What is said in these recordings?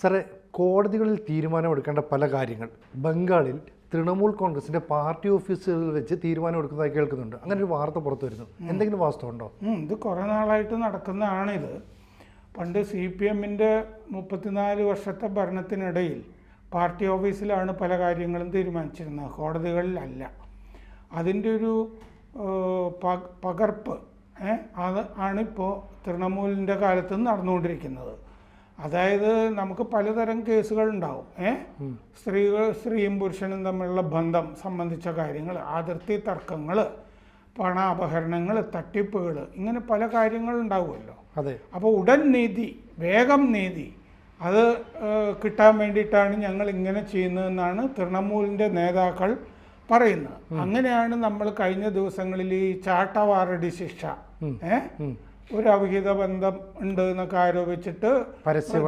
സാറേ, കോടതികളിൽ തീരുമാനമെടുക്കേണ്ട പല കാര്യങ്ങൾ ബംഗാളിൽ തൃണമൂൽ കോൺഗ്രസിന്റെ പാർട്ടി ഓഫീസുകളിൽ വെച്ച് തീരുമാനം എടുക്കുന്നതായി കേൾക്കുന്നുണ്ട്. അങ്ങനെ ഒരു വാർത്ത പുറത്തു വരുന്നു. എന്തെങ്കിലും വാസ്തവമുണ്ടോ? ഇത് കുറേ നാളായിട്ട് നടക്കുന്നതാണിത്. പണ്ട് CPM-ന്റെ 34 വർഷത്തെ ഭരണത്തിനിടയിൽ പാർട്ടി ഓഫീസിലാണ് പല കാര്യങ്ങളും തീരുമാനിച്ചിരുന്നത്, കോടതികളിലല്ല. അതിൻ്റെ ഒരു പകർപ്പ് അത് ആണിപ്പോൾ തൃണമൂലിൻ്റെ കാലത്ത് നടന്നുകൊണ്ടിരിക്കുന്നത്. അതായത് നമുക്ക് പലതരം കേസുകളുണ്ടാവും. സ്ത്രീയും പുരുഷനും തമ്മിലുള്ള ബന്ധം സംബന്ധിച്ച കാര്യങ്ങൾ, അതിർത്തി തർക്കങ്ങൾ, പണ അപഹരണങ്ങൾ, തട്ടിപ്പുകൾ, ഇങ്ങനെ പല കാര്യങ്ങളുണ്ടാവുമല്ലോ. അതെ. അപ്പോൾ ഉടൻ നീതി, വേഗം നീതി അത് കിട്ടാൻ വേണ്ടിയിട്ടാണ് ഞങ്ങൾ ഇങ്ങനെ ചെയ്യുന്നതെന്നാണ് തൃണമൂലിൻ്റെ നേതാക്കൾ പറയുന്നത്. അങ്ങനെയാണ് നമ്മൾ കഴിഞ്ഞ ദിവസങ്ങളിൽ ഈ ചാട്ടവാറടി ശിക്ഷ, ഒരു അവിഹിത ബന്ധം ഉണ്ട് എന്നൊക്കെ ആരോപിച്ചിട്ട്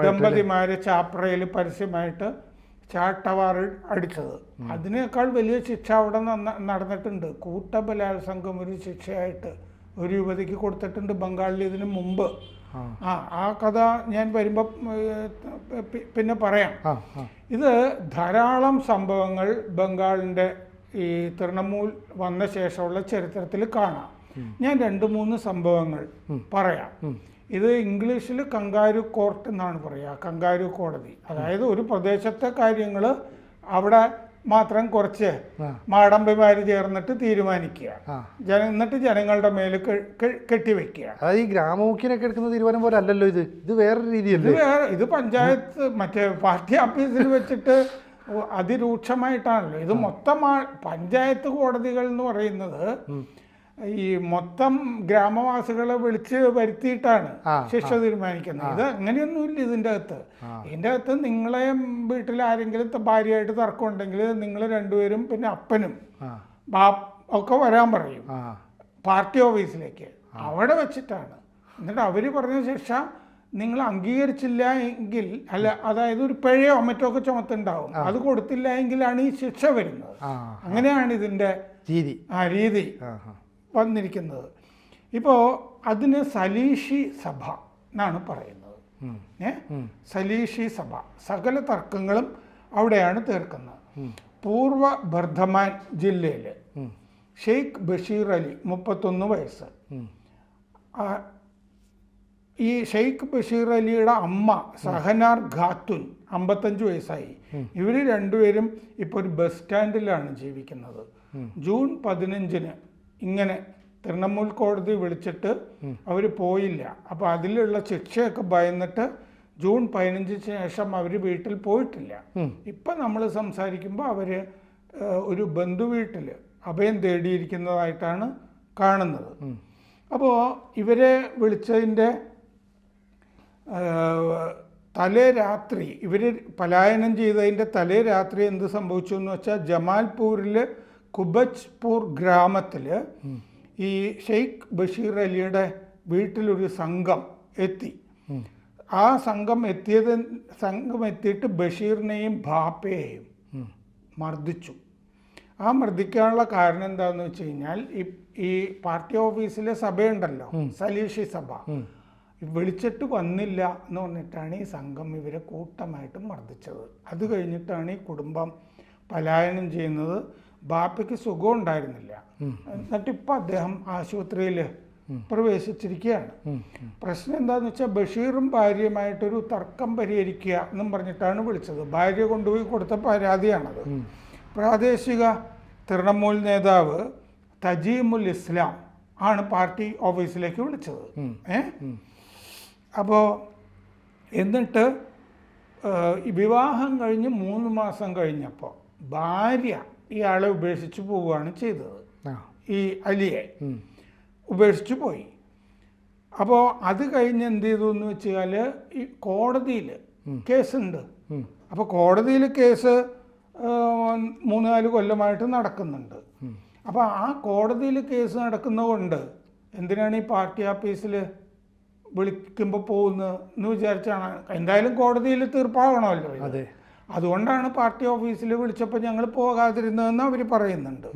ദമ്പതിമാര് ചാപ്രയിൽ പരസ്യമായിട്ട് ചാട്ടവാറ് അടിച്ചത്. അതിനേക്കാൾ വലിയ ശിക്ഷ അവിടെ നടന്നിട്ടുണ്ട്. കൂട്ടബലാത്സംഗം ഒരു ശിക്ഷയായിട്ട് ഒരു യുവതിക്ക് കൊടുത്തിട്ടുണ്ട് ബംഗാളിൽ ഇതിനു മുമ്പ്. ആ കഥ ഞാൻ വരുമ്പോൾ പിന്നെ പറയാം. ഇത് ധാരാളം സംഭവങ്ങൾ ബംഗാളിൻ്റെ ഈ തൃണമൂൽ വന്ന ശേഷമുള്ള ചരിത്രത്തിൽ കാണാം. ഞാൻ 2-3 സംഭവങ്ങൾ പറയാം. ഇത് ഇംഗ്ലീഷിൽ കങ്കാരു കോർട്ട് എന്നാണ് പറയുക, കങ്കാരു കോടതി. അതായത് ഒരു പ്രദേശത്തെ കാര്യങ്ങൾ അവിടെ മാത്രം കുറച്ച് മാടമ്പിമാർ ചേർന്നിട്ട് തീരുമാനിക്കുക, എന്നിട്ട് ജനങ്ങളുടെ മേൽ കെട്ടിവെക്കുക. അതായത് ഈ ഗ്രാമമുഖ്യനൊക്കെ എടുക്കുന്ന തീരുമാനം പോലെ അല്ലല്ലോ ഇത്. ഇത് വേറൊരു രീതിയല്ലേ? ഇത് പഞ്ചായത്ത് മറ്റേ പാർട്ടി ഓഫീസിൽ വെച്ചിട്ട് അതിരൂക്ഷമായിട്ടാണല്ലോ ഇത്. മൊത്തം പഞ്ചായത്ത് കോടതികൾ എന്ന് പറയുന്നത് ഈ മൊത്തം ഗ്രാമവാസികളെ വിളിച്ച് വരുത്തിയിട്ടാണ് ശിക്ഷ തീരുമാനിക്കുന്നത്. ഇത് അങ്ങനെയൊന്നുമില്ല ഇതിൻ്റെ അകത്ത്. നിങ്ങളെ വീട്ടിൽ ആരെങ്കിലും ഭാര്യയായിട്ട് തർക്കം ഉണ്ടെങ്കിൽ നിങ്ങൾ രണ്ടുപേരും പിന്നെ അപ്പനും ഒക്കെ വരാൻ പറയും പാർട്ടി ഓഫീസിലേക്ക്. അവിടെ വെച്ചിട്ടാണ്. എന്നിട്ട് അവർ പറഞ്ഞ ശിക്ഷ നിങ്ങൾ അംഗീകരിച്ചില്ല എങ്കിൽ, അല്ല അതായത് ഒരു പിഴയോ മറ്റോ ഒക്കെ ചുമത്തുണ്ടാവും, അത് കൊടുത്തില്ല എങ്കിലാണ് ഈ ശിക്ഷ വരുന്നത്. അങ്ങനെയാണ് ഇതിൻ്റെ രീതി വന്നിരിക്കുന്നത്. ഇപ്പോൾ അതിന് സലീഷി സഭ എന്നാണ് പറയുന്നത്. സലീഷി സഭ സകല തർക്കങ്ങളും അവിടെയാണ് തീർക്കുന്നത്. പൂർവ ബർധമാൻ ജില്ലയിൽ ഷെയ്ഖ് ബഷീർ അലി 31 വയസ്സ്. ഈ ഷെയ്ഖ് ബഷീർ അലിയുടെ അമ്മ സഹനാർ ഖാത്തുൻ 55 വയസ്സായി. ഇവർ രണ്ടുപേരും ഇപ്പോൾ ഒരു ബസ് സ്റ്റാൻഡിലാണ് ജീവിക്കുന്നത്. ജൂൺ 15-ന് ഇങ്ങനെ തൃണമൂൽ കോടതി വിളിച്ചിട്ട് അവർ പോയില്ല. അപ്പോൾ അതിലുള്ള ശിക്ഷയൊക്കെ ഭയന്നിട്ട് ജൂൺ 15 ശേഷം അവർ വീട്ടിൽ പോയിട്ടില്ല. ഇപ്പം നമ്മൾ സംസാരിക്കുമ്പോൾ അവർ ഒരു ബന്ധുവീട്ടിൽ അഭയം തേടിയിരിക്കുന്നതായിട്ടാണ് കാണുന്നത്. അപ്പോൾ ഇവരെ വിളിച്ചതിൻ്റെ തലേ രാത്രി, ഇവർ പലായനം ചെയ്തതിൻ്റെ തലേ രാത്രി എന്ത് സംഭവിച്ചു എന്ന് വെച്ചാൽ ജമാൽപൂരിൽ കുബജ്പൂർ ഗ്രാമത്തിൽ ഈ ഷെയ്ഖ് ബഷീർ അലിയുടെ വീട്ടിലൊരു സംഘം എത്തി. ആ സംഘം എത്തിയിട്ട് ബഷീറിനെയും ബാപ്പയെയും മർദ്ദിച്ചു. ആ മർദ്ദിക്കാനുള്ള കാരണം എന്താണെന്ന് വെച്ച് കഴിഞ്ഞാൽ ഈ പാർട്ടി ഓഫീസിലെ സഭയുണ്ടല്ലോ, സലീഷി സഭ, വിളിച്ചിട്ട് വന്നില്ല എന്ന് പറഞ്ഞിട്ടാണ് ഈ സംഘം ഇവരെ കൂട്ടമായിട്ട് മർദ്ദിച്ചത്. അത് കഴിഞ്ഞിട്ടാണ് ഈ കുടുംബം പലായനം ചെയ്യുന്നത്. ബാപ്പയ്ക്ക് സുഖം ഉണ്ടായിരുന്നില്ല. എന്നിട്ടിപ്പോൾ അദ്ദേഹം ആശുപത്രിയിൽ പ്രവേശിച്ചിരിക്കുകയാണ്. പ്രശ്നം എന്താണെന്ന് വെച്ചാൽ ബഷീറും ഭാര്യയുമായിട്ടൊരു തർക്കം പരിഹരിക്കുക എന്നും പറഞ്ഞിട്ടാണ് വിളിച്ചത്. ഭാര്യ കൊണ്ടുപോയി കൊടുത്ത പരാതിയാണത്. പ്രാദേശിക തൃണമൂൽ നേതാവ് തജീമുൽ ഇസ്ലാം ആണ് പാർട്ടി ഓഫീസിലേക്ക് വിളിച്ചത്. അപ്പോൾ എന്നിട്ട് വിവാഹം കഴിഞ്ഞ് 3 മാസം കഴിഞ്ഞപ്പോൾ ഭാര്യ ഇയാളെ ഉപേക്ഷിച്ച് പോവുകയാണ് ചെയ്തത്. ഈ അലിയെ ഉപേക്ഷിച്ച് പോയി. അപ്പോൾ അത് കഴിഞ്ഞ് എന്ത് ചെയ്തു എന്ന് വെച്ചാൽ ഈ കോടതിയിൽ കേസുണ്ട്. അപ്പോൾ കോടതിയിൽ കേസ് 3-4 കൊല്ലമായിട്ട് നടക്കുന്നുണ്ട്. അപ്പോൾ ആ കോടതിയിൽ കേസ് നടക്കുന്നതുകൊണ്ട് എന്തിനാണ് ഈ പാർട്ടി ഓഫീസിൽ വിളിക്കുമ്പോൾ പോകുന്നത് എന്ന് വിചാരിച്ചാണ്. എന്തായാലും കോടതിയിൽ തീർപ്പാകണമല്ലോ. അതുകൊണ്ടാണ് പാർട്ടി ഓഫീസിൽ വിളിച്ചപ്പോൾ ഞങ്ങൾ പോകാതിരുന്നതെന്ന് അവർ പറയുന്നുണ്ട്.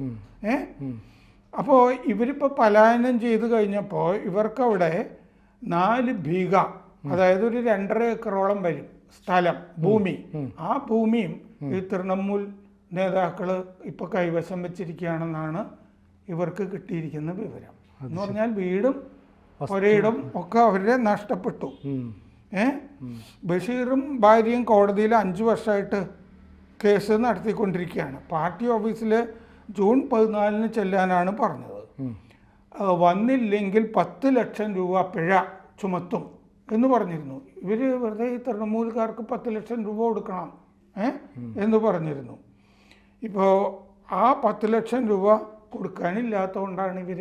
അപ്പോൾ ഇവരിപ്പോൾ പലായനം ചെയ്ത് കഴിഞ്ഞപ്പോൾ ഇവർക്കവിടെ 4 ബീഘ, അതായത് ഒരു 2.5 ഏക്കറോളം വരും സ്ഥലം, ഭൂമി, ആ ഭൂമിയും ഈ തൃണമൂൽ നേതാക്കൾ ഇപ്പൊ കൈവശം വെച്ചിരിക്കുകയാണെന്നാണ് ഇവർക്ക് കിട്ടിയിരിക്കുന്ന വിവരം. എന്ന് പറഞ്ഞാൽ വീടും ഒരേയിടും ഒക്കെ അവരുടെ നഷ്ടപ്പെട്ടു. ബഷീറും ഭാര്യയും കോടതിയിൽ 5 വർഷമായിട്ട് കേസ് നടത്തിക്കൊണ്ടിരിക്കുകയാണ്. പാർട്ടി ഓഫീസിൽ ജൂൺ 14 ചെല്ലാനാണ് പറഞ്ഞത്. വന്നില്ലെങ്കിൽ 10 ലക്ഷം രൂപ പിഴ ചുമത്തും എന്ന് പറഞ്ഞിരുന്നു. ഇവർ വെറുതെ ഈ തൃണമൂൽക്കാർക്ക് 10 ലക്ഷം രൂപ കൊടുക്കണം എന്ന് പറഞ്ഞിരുന്നു. ഇപ്പോൾ ആ 10 ലക്ഷം രൂപ കൊടുക്കാനില്ലാത്തതുകൊണ്ടാണ് ഇവർ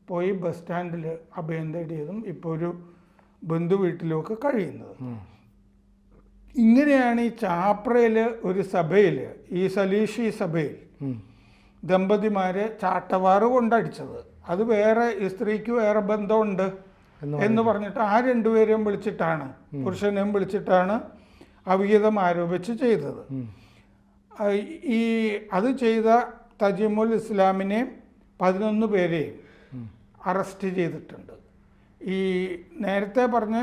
പോയി ബസ് സ്റ്റാൻഡിൽ അഭയം തേടിയതും ഇപ്പോൾ ഒരു ബന്ധു വീട്ടിലുമൊക്കെ കഴിയുന്നത്. ഇങ്ങനെയാണ് ഈ ചാപ്രയിൽ ഒരു സഭയിൽ, ഈ സലീഷി സഭയിൽ ദമ്പതിമാരെ ചാട്ടവാറ് കൊണ്ടടിച്ചത്. അത് വേറെ, ഈ സ്ത്രീക്ക് വേറെ ബന്ധമുണ്ട് എന്ന് പറഞ്ഞിട്ട് ആ 2 പേരെയും വിളിച്ചിട്ടാണ്, പുരുഷനെയും വിളിച്ചിട്ടാണ് അവിഹിതം ആരോപിച്ച് ചെയ്തത്. ഈ അത് ചെയ്ത തജീമുൽ ഇസ്ലാമിനെ 11 പേരെയും അറസ്റ്റ് ചെയ്തിട്ടുണ്ട്. ഈ നേരത്തെ പറഞ്ഞ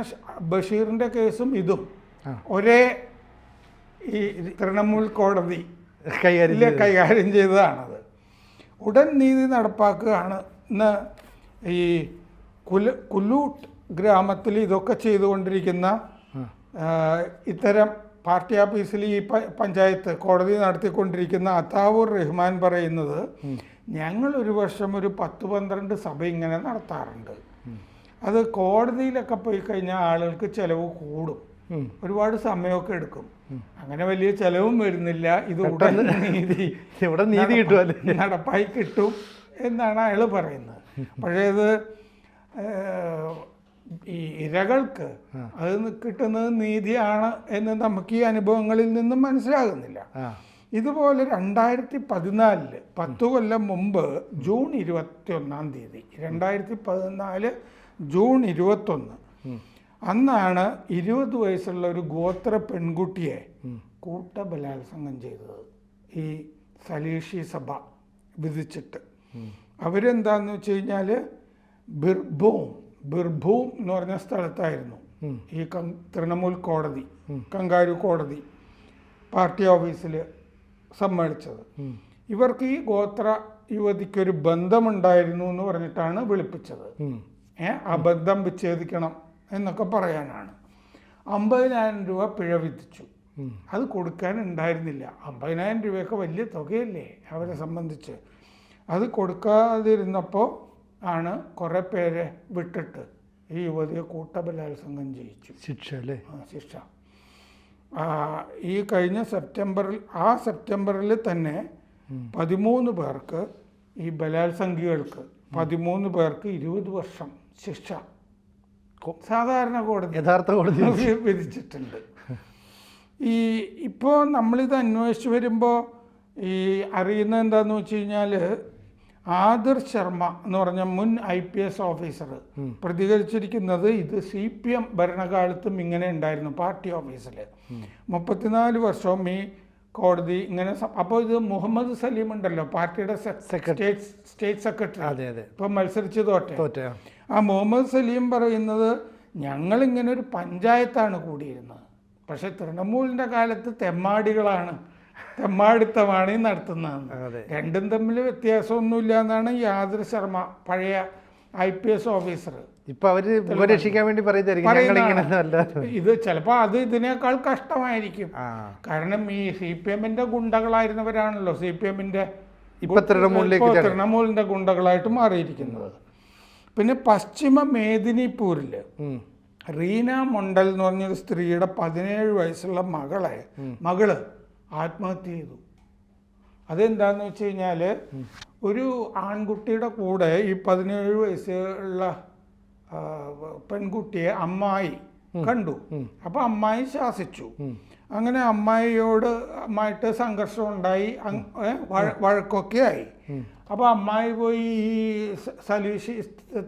ബഷീറിൻ്റെ കേസും ഇതും ഒരേ ഈ തൃണമൂൽ കോടതി കൈകാര്യം ചെയ്തതാണത്. ഉടൻ നീതി നടപ്പാക്കുകയാണ്. ഇന്ന് ഈ കുലൂട്ട് ഗ്രാമത്തിൽ ഇതൊക്കെ ചെയ്തുകൊണ്ടിരിക്കുന്ന ഇത്തരം പാർട്ടി ഓഫീസിൽ ഈ പഞ്ചായത്ത് കോടതി നടത്തിക്കൊണ്ടിരിക്കുന്ന അതാവുർ റഹ്മാൻ പറയുന്നത്, ഞങ്ങൾ ഒരു വർഷം ഒരു 10-12 സഭ ഇങ്ങനെ നടത്താറുണ്ട്. അത് കോടതിയിലൊക്കെ പോയി കഴിഞ്ഞാൽ ആളുകൾക്ക് ചിലവ് കൂടും, ഒരുപാട് സമയമൊക്കെ എടുക്കും. അങ്ങനെ വലിയ ചിലവും വരുന്നില്ല, ഇത് ഉടൻ നീതി കിട്ടും, നടപ്പായി കിട്ടും എന്നാണ് അയാൾ പറയുന്നത്. പക്ഷേ ഇത് ഈ ഇരകൾക്ക് അത് കിട്ടുന്നത് നീതിയാണ് എന്ന് നമുക്ക് ഈ അനുഭവങ്ങളിൽ നിന്നും മനസ്സിലാകുന്നില്ല. ഇതുപോലെ 2014 10 കൊല്ലം മുമ്പ് ജൂൺ 21-ാം തീയതി 2014 ജൂൺ 21 അന്നാണ് 20 വയസ്സുള്ള ഒരു ഗോത്ര പെൺകുട്ടിയെ കൂട്ടബലാത്സംഗം ചെയ്തത് ഈ സലീഷി സഭ വിധിച്ചിട്ട്. അവരെന്താന്ന് വെച്ച് കഴിഞ്ഞാൽ ബിർഭൂം എന്ന് പറഞ്ഞ സ്ഥലത്തായിരുന്നു ഈ തൃണമൂൽ കോടതി, കങ്കാരു കോടതി പാർട്ടി ഓഫീസിൽ സമ്മേളിച്ചത്. ഇവർക്ക് ഈ ഗോത്ര യുവതിക്കൊരു ബന്ധമുണ്ടായിരുന്നു എന്ന് പറഞ്ഞിട്ടാണ് വിളിപ്പിച്ചത്. ആ ബന്ധം വിച്ഛേദിക്കണം എന്നൊക്കെ പറയാനാണ്. 50,000 രൂപ പിഴ വിധിച്ചു. അത് കൊടുക്കാൻ ഉണ്ടായിരുന്നില്ല. 50,000 രൂപയൊക്കെ വലിയ തുകയല്ലേ അവരെ സംബന്ധിച്ച്. അത് കൊടുക്കാതിരുന്നപ്പോൾ ആണ് കുറേ പേരെ വിട്ടിട്ട് ഈ യുവതിയെ കൂട്ടബലാത്സംഗം ചെയ്യിച്ചു. ശിക്ഷ അല്ലേ? ശിക്ഷ. ഈ കഴിഞ്ഞ സെപ്റ്റംബറിൽ തന്നെ 13 പേർക്ക്, ഈ ബലാത്സംഗികൾക്ക് 13 പേർക്ക് 20 വർഷം ശിക്ഷ സാധാരണ കോടതി, യഥാർത്ഥ കോടതി വിധിച്ചിട്ടുണ്ട്. ഇപ്പോൾ നമ്മളിത് അന്വേഷിച്ച് വരുമ്പോൾ ഈ അറിയുന്നത് എന്താണെന്ന് വെച്ച് കഴിഞ്ഞാൽ, ആദിർ ശർമ്മ എന്ന് പറഞ്ഞ മുൻ IPS ഓഫീസർ പ്രതികരിച്ചിരിക്കുന്നത്, ഇത് CPM ഭരണകാലത്തും ഇങ്ങനെ ഉണ്ടായിരുന്നു പാർട്ടി ഓഫീസിൽ. 34 വർഷവും ഈ കോടതി ഇങ്ങനെ. അപ്പോൾ ഇത് മുഹമ്മദ് സലീം ഉണ്ടല്ലോ, പാർട്ടിയുടെ സ്റ്റേറ്റ് സെക്രട്ടറി, ഇപ്പം മത്സരിച്ച് തോറ്റ ആ മുഹമ്മദ് സലീം പറയുന്നത്, ഞങ്ങളിങ്ങനെ ഒരു പഞ്ചായത്താണ് കൂടിയിരുന്നത്, പക്ഷെ തൃണമൂലിൻ്റെ കാലത്ത് തെമ്മാടിത്തമാണ് ഈ നടത്തുന്നത്. രണ്ടും തമ്മിൽ വ്യത്യാസമൊന്നുമില്ല എന്നാണ് ഈ ആദിർ ശർമ്മ, പഴയ IPS ഓഫീസർ. ഇപ്പൊ അവര് രക്ഷിക്കാൻ വേണ്ടി ഇത് ചിലപ്പോൾ അത് ഇതിനേക്കാൾ കഷ്ടമായിരിക്കും. കാരണം ഈ CPM-ന്റെ ഗുണ്ടകളായിരുന്നവരാണല്ലോ CPM-ന്റെ തൃണമൂലിന്റെ ഗുണ്ടകളായിട്ട് മാറിയിരിക്കുന്നത്. പിന്നെ പശ്ചിമ മേദിനിപൂരിൽ റീന മൊണ്ടൽ എന്ന് പറഞ്ഞൊരു സ്ത്രീയുടെ 17 വയസ്സുള്ള മകള് ആത്മഹത്യ ചെയ്തു. അതെന്താന്ന് വെച്ച് കഴിഞ്ഞാൽ, ഒരു ആൺകുട്ടിയുടെ കൂടെ ഈ 17 വയസ്സുള്ള പെൺകുട്ടിയെ അമ്മായി കണ്ടു. അപ്പോൾ അമ്മായി ശാസിച്ചു. അങ്ങനെ അമ്മായിട്ട് സംഘർഷം ഉണ്ടായി, വഴക്കൊക്കെ ആയി. അപ്പോൾ അമ്മായി പോയി ഈ സലീഷി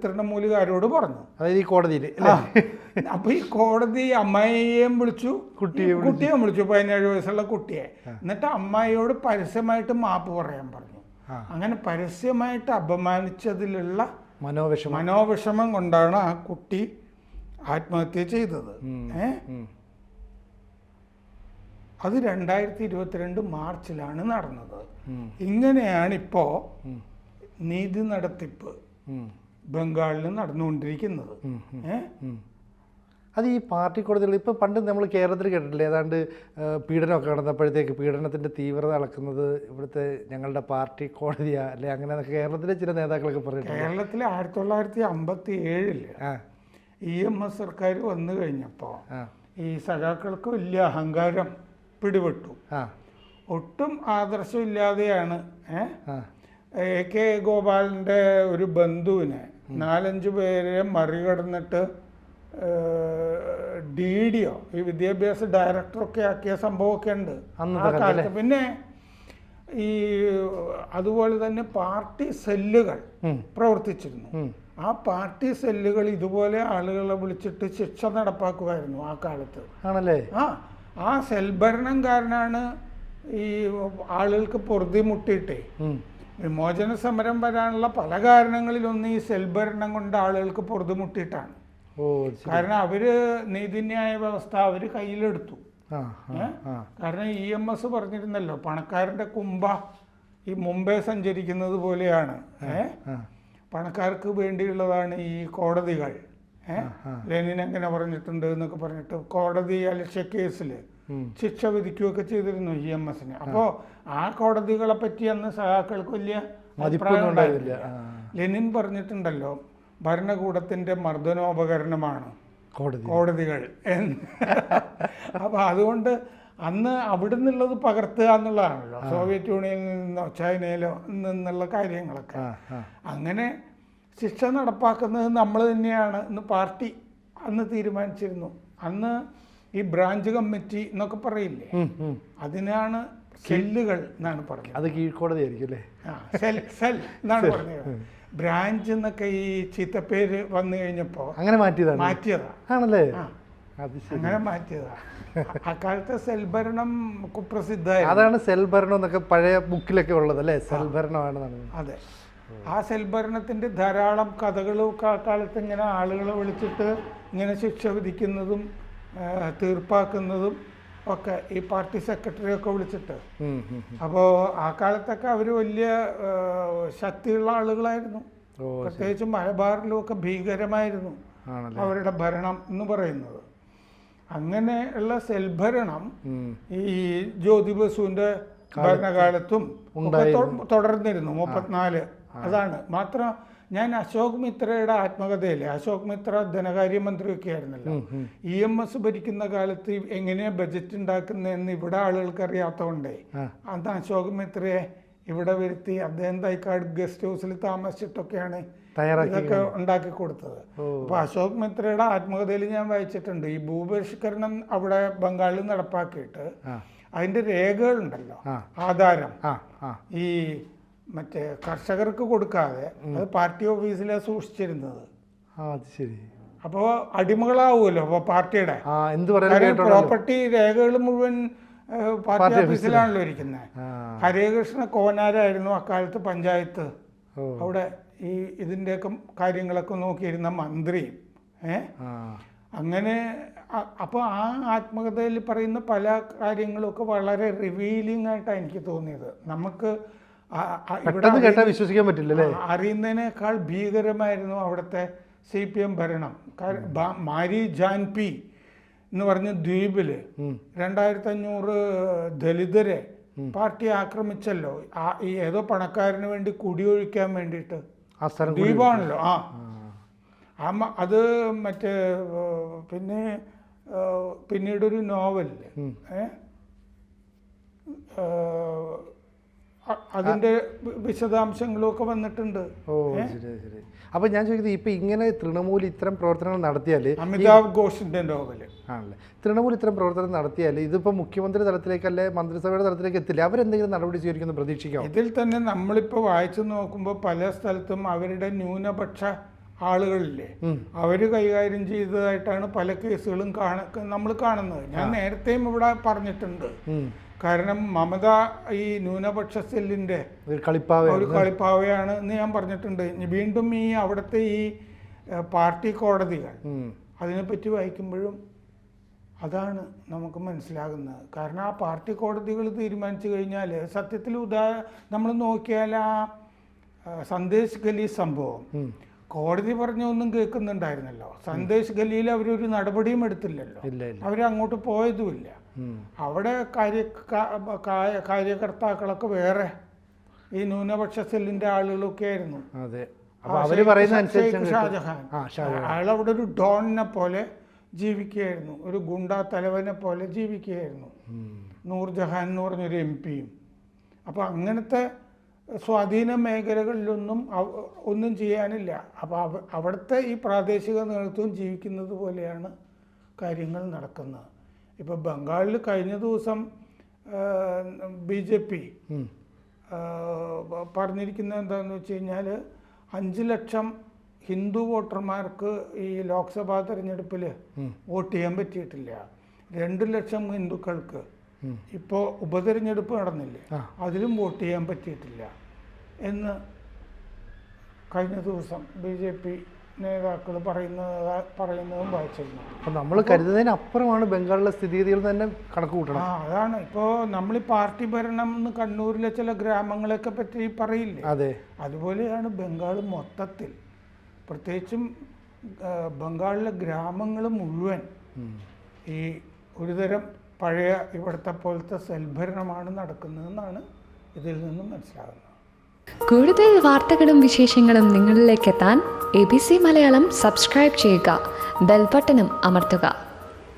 തൃണമൂലുകാരോട് പറഞ്ഞു, അതായത് ഈ കോടതിയിൽ. അപ്പോൾ ഈ കോടതി അമ്മായിയെയും വിളിച്ചു, കുട്ടിയെയും വിളിച്ചു, 17 വയസ്സുള്ള കുട്ടിയെ. എന്നിട്ട് അമ്മായിയോട് പരസ്യമായിട്ട് മാപ്പ് പറയാൻ പറഞ്ഞു. അങ്ങനെ പരസ്യമായിട്ട് അപമാനിച്ചതിലുള്ള മനോവിഷമം കൊണ്ടാണ് ആ കുട്ടി ആത്മഹത്യ ചെയ്തത്. അത് 2022 മാർച്ചിലാണ് നടന്നത്. ഇങ്ങനെയാണ് ഇപ്പോൾ നീതി നടത്തിപ്പ് ബംഗാളിൽ നടന്നുകൊണ്ടിരിക്കുന്നത്. അത് ഈ പാർട്ടി കോടതികൾ ഇപ്പോൾ പണ്ട് നമ്മൾ കേരളത്തിൽ കേട്ടിട്ടില്ലേ, ഏതാണ്ട് പീഡനമൊക്കെ നടന്നപ്പോഴത്തേക്ക് പീഡനത്തിൻ്റെ തീവ്രത അളക്കുന്നത് ഇവിടുത്തെ ഞങ്ങളുടെ പാർട്ടി കോടതിയാ അല്ലെ, അങ്ങനെ കേരളത്തിലെ ചില നേതാക്കളൊക്കെ പറഞ്ഞിട്ടുണ്ട്. കേരളത്തിൽ 1957 EMS സർക്കാർ വന്നു കഴിഞ്ഞപ്പോൾ ഈ സഖാക്കൾക്ക് വലിയ അഹങ്കാരം പിടിപെട്ടു. ഒട്ടും ആദർശമില്ലാതെയാണ് AK ഗോപാലിൻ്റെ ഒരു ബന്ധുവിനെ 4-5 പേരെ മറികടന്നിട്ട് DDO ഈ വിദ്യാഭ്യാസ ഡയറക്ടറൊക്കെ ആക്കിയ സംഭവമൊക്കെ ഉണ്ട് ആ കാലത്ത്. പിന്നെ ഈ അതുപോലെ തന്നെ പാർട്ടി സെല്ലുകൾ പ്രവർത്തിച്ചിരുന്നു. ആ പാർട്ടി സെല്ലുകൾ ഇതുപോലെ ആളുകളെ വിളിച്ചിട്ട് ശിക്ഷ നടപ്പാക്കുമായിരുന്നു ആ കാലത്ത്. ആണല്ലേ? ആ സെൽഭരണം കാരണമാണ് ഈ ആളുകൾക്ക് പൊറുതിമുട്ടിയിട്ടേ വിമോചന സമരം വരാനുള്ള പല കാരണങ്ങളിലൊന്നും ഈ സെൽഭരണം കൊണ്ട് ആളുകൾക്ക് പൊറുതിമുട്ടിയിട്ടാണ്. കാരണം അവര് നീതിന്യായ വ്യവസ്ഥ അവര് കയ്യിലെടുത്തു. കാരണം EMS പറഞ്ഞിരുന്നല്ലോ, പണക്കാരന്റെ കുമ്പ ഈ മുംബൈ സഞ്ചരിക്കുന്നത് പോലെയാണ്, പണക്കാർക്ക് വേണ്ടിയുള്ളതാണ് ഈ കോടതികൾ. ലെനിൻ അങ്ങനെ പറഞ്ഞിട്ടുണ്ട് എന്നൊക്കെ പറഞ്ഞിട്ട് കോടതി അലക്ഷ്യ കേസിൽ ശിക്ഷ വിധിക്കുകയൊക്കെ ചെയ്തിരുന്നു EMSന്. അപ്പോൾ ആ കോടതികളെ പറ്റി അന്ന് സഹാക്കൾക്ക് വലിയ അഭിപ്രായം ഉണ്ടായിരുന്നില്ല. ലെനിൻ പറഞ്ഞിട്ടുണ്ടല്ലോ, ഭരണകൂടത്തിന്റെ മർദ്ദനോപകരണമാണ് കോടതികൾ എന്ന്. അപ്പോൾ അതുകൊണ്ട് അന്ന് അവിടെ നിന്നുള്ളത് പകർത്തുക എന്നുള്ളതാണല്ലോ, സോവിയറ്റ് യൂണിയനിൽ നിന്നോ ചൈനയിലോ നിന്നുള്ള കാര്യങ്ങളൊക്കെ. അങ്ങനെ ശിക്ഷ നടപ്പാക്കുന്നത് നമ്മൾ തന്നെയാണ് എന്ന് പാർട്ടി അന്ന് തീരുമാനിച്ചിരുന്നു. അന്ന് ഈ ബ്രാഞ്ച് കമ്മിറ്റി എന്നൊക്കെ പറയില്ലേ, അതിനാണ് സെല്ലുകൾ എന്നാണ് പറഞ്ഞത്. അത് കീഴ്ക്കോടതി ആയിരിക്കും അല്ലേ? സെൽ എന്നാണ് പറഞ്ഞത്. ബ്രാഞ്ച് എന്നൊക്കെ ഈ ചീത്തപ്പേര് വന്നു കഴിഞ്ഞപ്പോ അങ്ങനെ മാറ്റിയതാ. ആണല്ലേ? അങ്ങനെ മാറ്റിയതാ. അക്കാലത്തെ സെൽഭരണം കുപ്രസിദ്ധമായിരുന്നു. അതാണ് സെൽഭരണം എന്നൊക്കെ പഴയ ബുക്കിലൊക്കെ ഉള്ളത് അല്ലേ? സെൽഭരണമാണ്. അതെ, ആ സെൽഭരണത്തിന്റെ ധാരാളം കഥകളും കാലത്ത് ഇങ്ങനെ ആളുകളെ വിളിച്ചിട്ട് ഇങ്ങനെ ശിക്ഷ വിധിക്കുന്നതും തീർപ്പാക്കുന്നതും ഒക്കെ ഈ പാർട്ടി സെക്രട്ടറി ഒക്കെ വിളിച്ചിട്ട്. അപ്പോൾ ആ കാലത്തൊക്കെ അവർ വലിയ ശക്തിയുള്ള ആളുകളായിരുന്നു. പ്രത്യേകിച്ച് മലബാറിലും ഒക്കെ ഭീകരമായിരുന്നു അവരുടെ ഭരണം എന്ന് പറയുന്നത്. അങ്ങനെയുള്ള സെൽഭരണം ഈ ജ്യോതി ബസുവിന്റെ ഭരണകാലത്തും തുടർന്നിരുന്നു. 34 അതാണ്. മാത്രം ഞാൻ അശോക് മിത്രയുടെ ആത്മകഥയിലെ, അശോക് മിത്ര ധനകാര്യമന്ത്രിയൊക്കെ ആയിരുന്നല്ലോ, EMS ഭരിക്കുന്ന കാലത്ത് എങ്ങനെയാ ബജറ്റ് ഉണ്ടാക്കുന്നതെന്ന് ഇവിടെ ആളുകൾക്ക് അറിയാത്തതുകൊണ്ടേ അന്ന് അശോക് മിത്രയെ ഇവിടെ വരുത്തി അദ്ദേഹം തൈക്കാട് ഗസ്റ്റ് ഹൗസിൽ താമസിച്ചിട്ടൊക്കെയാണ് ഇതൊക്കെ ഉണ്ടാക്കി കൊടുത്തത്. അപ്പൊ അശോക് മിത്രയുടെ ആത്മകഥയിൽ ഞാൻ വായിച്ചിട്ടുണ്ട്, ഈ ഭൂപരിഷ്കരണം അവിടെ ബംഗാളിൽ നടപ്പാക്കിയിട്ട് അതിന്റെ രേഖകളുണ്ടല്ലോ, ആധാരം ഈ മറ്റേ കർഷകർക്ക് കൊടുക്കാതെ അത് പാർട്ടി ഓഫീസിലാണ് സൂക്ഷിച്ചിരുന്നത്. അപ്പോൾ അടിമകളാവുമല്ലോ അപ്പോൾ പാർട്ടിയുടെ പ്രോപ്പർട്ടി രേഖകൾ മുഴുവൻ പാർട്ടി ഓഫീസിലാണല്ലോ ഇരിക്കുന്നത്. ഹരേകൃഷ്ണ കോനാരായിരുന്നു അക്കാലത്ത് പഞ്ചായത്ത് അവിടെ ഈ ഇതിൻ്റെയൊക്കെ കാര്യങ്ങളൊക്കെ നോക്കിയിരുന്ന മന്ത്രി. അങ്ങനെ അപ്പോൾ ആ ആത്മകഥയിൽ പറയുന്ന പല കാര്യങ്ങളൊക്കെ വളരെ റിവീലിംഗ് ആയിട്ടാണ് എനിക്ക് തോന്നിയത്. നമുക്ക് വിശ്വസിക്കാൻ പറ്റില്ല. അറിയുന്നതിനേക്കാൾ ഭീകരമായിരുന്നു അവിടുത്തെ CPM ഭരണം. മാരി ജാൻപി എന്ന് പറഞ്ഞ ദ്വീപില് 2500 ദലിതരെ പാർട്ടി ആക്രമിച്ചല്ലോ. ഈ ഏതോ പണക്കാരന് വേണ്ടി കുടിയൊഴിക്കാൻ വേണ്ടിയിട്ട്. ദ്വീപാണല്ലോ. അത് മറ്റേ പിന്നീടൊരു നോവലില് അതിന്റെ വിശദാംശങ്ങളും ഒക്കെ വന്നിട്ടുണ്ട്. അപ്പൊ ഞാൻ ചോദിക്കുന്നത്, ഇപ്പൊ ഇങ്ങനെ തൃണമൂൽ ഇത്തരം പ്രവർത്തനങ്ങൾ നടത്തിയാല്, അമിതാഭ് ഘോഷിന്റെ നോവല് ആണല്ലേ, തൃണമൂൽ ഇത്തരം പ്രവർത്തനം നടത്തിയാൽ ഇതിപ്പോ മുഖ്യമന്ത്രി തലത്തിലേക്കല്ലേ മന്ത്രിസഭയുടെ തലത്തിലേക്ക് എത്തില്ല, അവരെന്തെങ്കിലും നടപടി സ്വീകരിക്കുന്ന പ്രതീക്ഷിക്കാം? ഇതിൽ തന്നെ നമ്മളിപ്പോ വായിച്ചു നോക്കുമ്പോൾ പല സ്ഥലത്തും അവരുടെ ന്യൂനപക്ഷ ആളുകളില്ലേ അവര് കൈകാര്യം ചെയ്തതായിട്ടാണ് പല കേസുകളും നമ്മൾ കാണുന്നത്. ഞാൻ നേരത്തെയും ഇവിടെ പറഞ്ഞിട്ടുണ്ട്. കാരണം മമത ഈ ന്യൂനപക്ഷ സെല്ലിന്റെ ഒരു കളിപ്പാവയാണ് എന്ന് ഞാൻ പറഞ്ഞിട്ടുണ്ട്. വീണ്ടും ഈ അവിടുത്തെ ഈ പാർട്ടി കോടതികൾ അതിനെപ്പറ്റി വായിക്കുമ്പോഴും അതാണ് നമുക്ക് മനസ്സിലാകുന്നത്. കാരണം ആ പാർട്ടി കോടതികൾ തീരുമാനിച്ചു കഴിഞ്ഞാൽ സത്യത്തിൽ നമ്മൾ നോക്കിയാൽ ആ സന്ദേശ് ഗലി സംഭവം കോടതി പറഞ്ഞൊന്നും കേൾക്കുന്നുണ്ടായിരുന്നല്ലോ. സന്ദേശ് ഗലിയിൽ അവരൊരു നടപടിയും എടുത്തില്ലല്ലോ, അവരങ്ങോട്ട് പോയതുമില്ല. അവിടെ കാര്യകർത്താക്കളൊക്കെ വേറെ ഈ ന്യൂനപക്ഷ സെല്ലിന്റെ ആളുകളൊക്കെ ആയിരുന്നു. ഷാജഹാൻ അയാളവിടെ ഒരു ഡോണിനെ പോലെ ജീവിക്കുകയായിരുന്നു, ഒരു ഗുണ്ടാ തലവനെ പോലെ ജീവിക്കുകയായിരുന്നു. നൂർജഹാൻ എന്ന് പറഞ്ഞൊരു MP-യും. അപ്പോൾ അങ്ങനത്തെ സ്വാധീന മേഖലകളിലൊന്നും ഒന്നും ചെയ്യാനില്ല. അപ്പോൾ അവിടുത്തെ ഈ പ്രാദേശിക നേതൃത്വം ജീവിക്കുന്നത് പോലെയാണ് കാര്യങ്ങൾ നടക്കുന്നത്. ഇപ്പോൾ ബംഗാളിൽ കഴിഞ്ഞ ദിവസം BJP പറഞ്ഞിരിക്കുന്നത് എന്താണെന്ന് വെച്ച് കഴിഞ്ഞാൽ 5 ലക്ഷം ഹിന്ദു വോട്ടർമാർക്ക് ഈ ലോക്സഭാ തെരഞ്ഞെടുപ്പിൽ വോട്ട് ചെയ്യാൻ പറ്റിയിട്ടില്ല. 2 ലക്ഷം ഹിന്ദുക്കൾക്ക് ഇപ്പോൾ ഉപതെരഞ്ഞെടുപ്പ് നടന്നില്ലേ, അതിലും വോട്ട് ചെയ്യാൻ പറ്റിയിട്ടില്ല എന്ന് കഴിഞ്ഞ ദിവസം BJP നേതാക്കൾ പറയുന്നതും വായിച്ചിരുന്നു. അപ്പോൾ നമ്മൾ കരുതുന്നതിനപ്പുറമാണ് ബംഗാളിലെ സ്ഥിതിഗതികൾ തന്നെ കണക്ക് കൂട്ടണം. അതാണ് ഇപ്പോൾ നമ്മൾ ഈ പാർട്ടി ഭരണം എന്ന് കണ്ണൂരിലെ ചില ഗ്രാമങ്ങളെയൊക്കെ പറ്റി പറയില്ലേ, അതെ, അതുപോലെയാണ് ബംഗാൾ മൊത്തത്തിൽ. പ്രത്യേകിച്ചും ബംഗാളിലെ ഗ്രാമങ്ങൾ മുഴുവൻ ഈ ഒരുതരം പഴയ ഇവിടുത്തെ പോലത്തെ സെൽഭരണമാണ് നടക്കുന്നതെന്നാണ് ഇതിൽ നിന്നും മനസ്സിലാകുന്നത്. കൂടുതൽ വാർത്തകളും വിശേഷങ്ങളും നിങ്ങളിലേക്ക് എത്താൻ ABC മലയാളം സബ്സ്ക്രൈബ് ചെയ്യുക, ബെൽ ബട്ടണും അമർത്തുക.